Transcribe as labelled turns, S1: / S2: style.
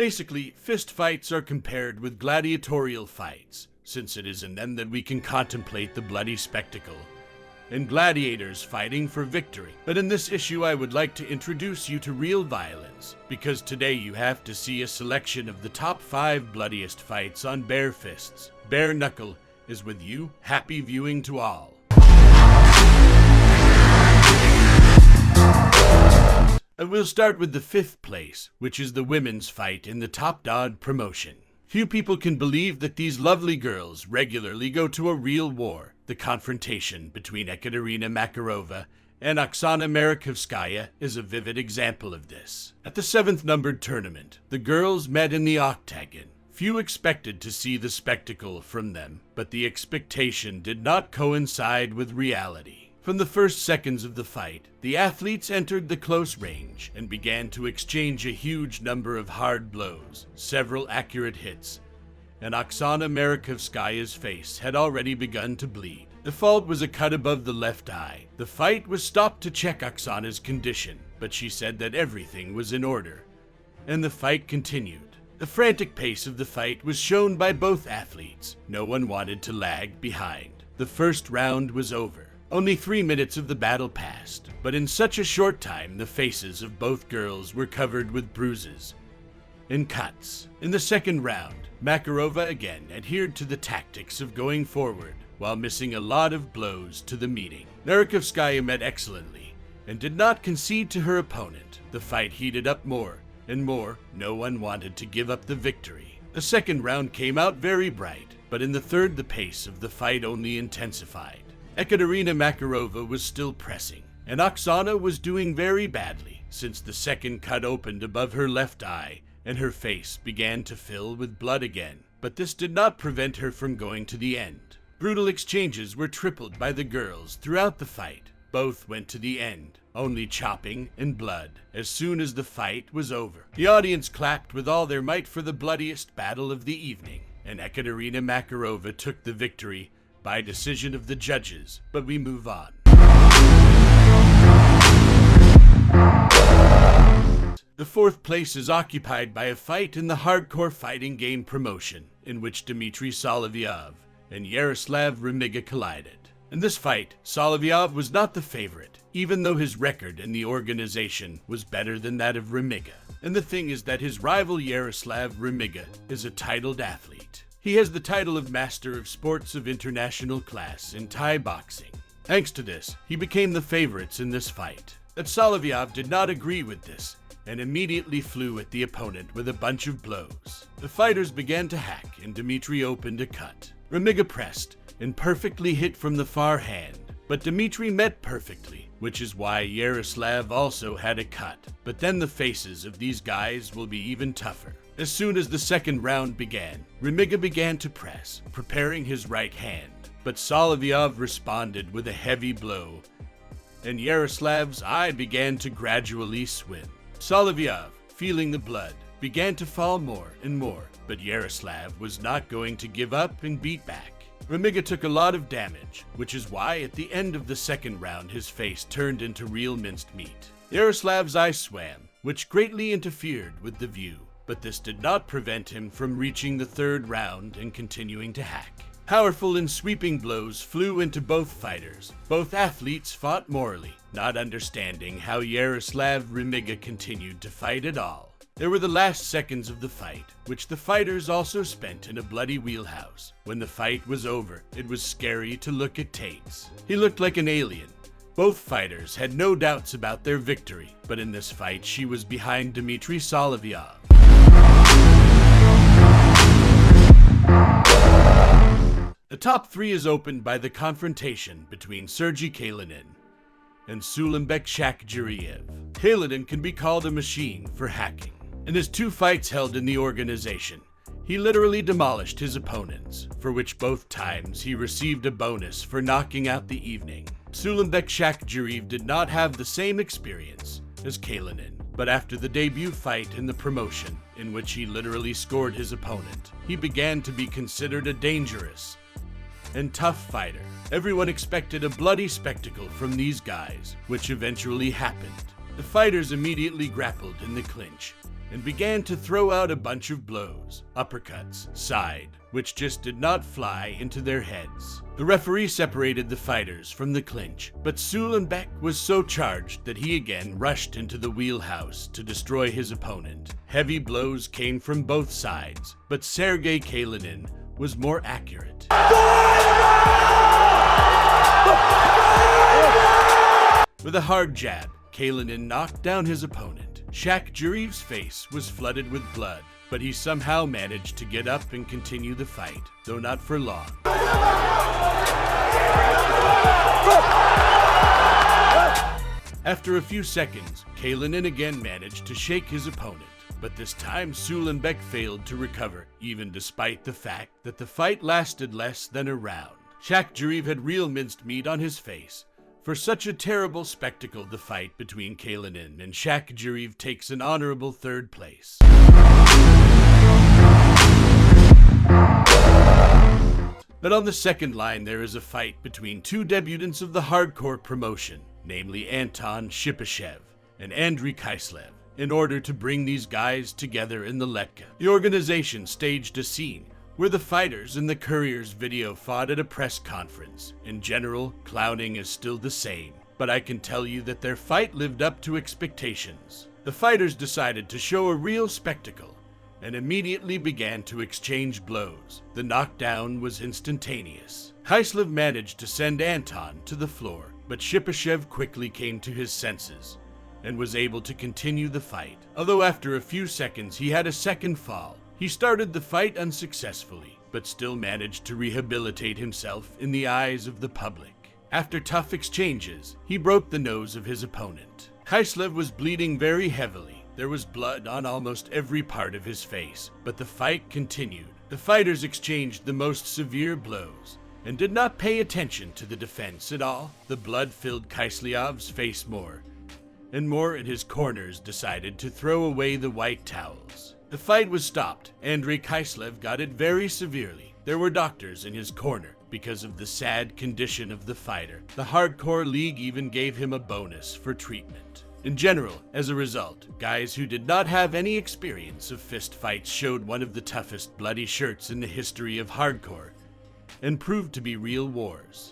S1: Basically, fist fights are compared with gladiatorial fights, since it is in them that we can contemplate the bloody spectacle, and gladiators fighting for victory. But in this issue, I would like to introduce you to real violence, because today you have to see a selection of the top 5 bloodiest fights on bare fists. Bare Knuckle is with you. Happy viewing to all. And we'll start with the 5th place, which is the women's fight in the Top Dog promotion. Few people can believe that these lovely girls regularly go to a real war. The confrontation between Ekaterina Makarova and Oksana Markovskaya is a vivid example of this. At the 7th numbered tournament, the girls met in the octagon. Few expected to see the spectacle from them, but the expectation did not coincide with reality. From the first seconds of the fight, the athletes entered the close range and began to exchange a huge number of hard blows, several accurate hits, and Oksana Markovskaya's face had already begun to bleed. The fault was a cut above the left eye. The fight was stopped to check Oksana's condition, but she said that everything was in order, and the fight continued. The frantic pace of the fight was shown by both athletes. No one wanted to lag behind. The first round was over. Only 3 minutes of the battle passed, but in such a short time the faces of both girls were covered with bruises and cuts. In the second round, Makarova again adhered to the tactics of going forward while missing a lot of blows to the meeting. Markovskaya met excellently and did not concede to her opponent. The fight heated up more and more. No one wanted to give up the victory. The second round came out very bright, but in the third the pace of the fight only intensified. Ekaterina Makarova was still pressing, and Oksana was doing very badly, since the second cut opened above her left eye, and her face began to fill with blood again. But this did not prevent her from going to the end. Brutal exchanges were tripled by the girls throughout the fight. Both went to the end, only chopping and blood. As soon as the fight was over, the audience clapped with all their might for the bloodiest battle of the evening, and Ekaterina Makarova took the victory by decision of the judges. But we move on. The 4th place is occupied by a fight in the hardcore fighting game promotion, in which Dmitry Solovyov and Yaroslav Remiga collided. In this fight, Solovyov was not the favorite, even though his record in the organization was better than that of Remiga. And the thing is that his rival Yaroslav Remiga is a titled athlete. He has the title of Master of Sports of International Class in Thai boxing. Thanks to this, he became the favorites in this fight. But Solovyov did not agree with this, and immediately flew at the opponent with a bunch of blows. The fighters began to hack, and Dmitry opened a cut. Remiga pressed, and perfectly hit from the far hand, but Dmitry met perfectly, which is why Yaroslav also had a cut. But then the faces of these guys will be even tougher. As soon as the second round began, Remiga began to press, preparing his right hand, but Solovyov responded with a heavy blow, and Yaroslav's eye began to gradually swim. Solovyov, feeling the blood, began to fall more and more, but Yaroslav was not going to give up and beat back. Remiga took a lot of damage, which is why at the end of the second round his face turned into real minced meat. Yaroslav's eye swam, which greatly interfered with the view, but this did not prevent him from reaching the third round and continuing to hack. Powerful and sweeping blows flew into both fighters. Both athletes fought morally, not understanding how Yaroslav Remiga continued to fight at all. There were the last seconds of the fight, which the fighters also spent in a bloody wheelhouse. When the fight was over, it was scary to look at Tates. He looked like an alien. Both fighters had no doubts about their victory, but in this fight she was behind Dmitry Solovyov. The top 3 is opened by the confrontation between Sergei Kalinin and Sulembek Shakjuriev. Kalinin can be called a machine for hacking. In his 2 fights held in the organization, he literally demolished his opponents, for which both times he received a bonus for knocking out the evening. Sulembek Shakjuriev did not have the same experience as Kalinin, but after the debut fight in the promotion, in which he literally scored his opponent, he began to be considered a dangerous and tough fighter. Everyone expected a bloody spectacle from these guys, which eventually happened. The fighters immediately grappled in the clinch, and began to throw out a bunch of blows, uppercuts, side, which just did not fly into their heads. The referee separated the fighters from the clinch, but Sulenbeck was so charged that he again rushed into the wheelhouse to destroy his opponent. Heavy blows came from both sides, but Sergei Kalinin was more accurate. With a hard jab, Kalinin knocked down his opponent. Shakhjuriev's face was flooded with blood, but he somehow managed to get up and continue the fight, though not for long. After a few seconds, Kalinin again managed to shake his opponent, but this time Sulenbeck failed to recover, even despite the fact that the fight lasted less than a round. Shakhjuriev had real minced meat on his face. For such a terrible spectacle, the fight between Kalinin and Shakhjuriev takes an honorable third place. But on the second line, there is a fight between two debutants of the hardcore promotion, namely Anton Shipashev and Andrei Kislev, in order to bring these guys together in the Letka. The organization staged a scene where the fighters in the Courier's video fought at a press conference. In general, clowning is still the same, but I can tell you that their fight lived up to expectations. The fighters decided to show a real spectacle and immediately began to exchange blows. The knockdown was instantaneous. Kislev managed to send Anton to the floor, but Shipashev quickly came to his senses and was able to continue the fight. Although after a few seconds he had a second fall, he started the fight unsuccessfully, but still managed to rehabilitate himself in the eyes of the public. After tough exchanges, he broke the nose of his opponent. Kislev was bleeding very heavily. There was blood on almost every part of his face, but the fight continued. The fighters exchanged the most severe blows and did not pay attention to the defense at all. The blood filled Kislev's face more and more, and his corners decided to throw away the white towels. The fight was stopped. Andrei Kislev got it very severely. There were doctors in his corner because of the sad condition of the fighter. The Hardcore League even gave him a bonus for treatment. In general, as a result, guys who did not have any experience of fist fights showed one of the toughest bloody shirts in the history of hardcore and proved to be real wars.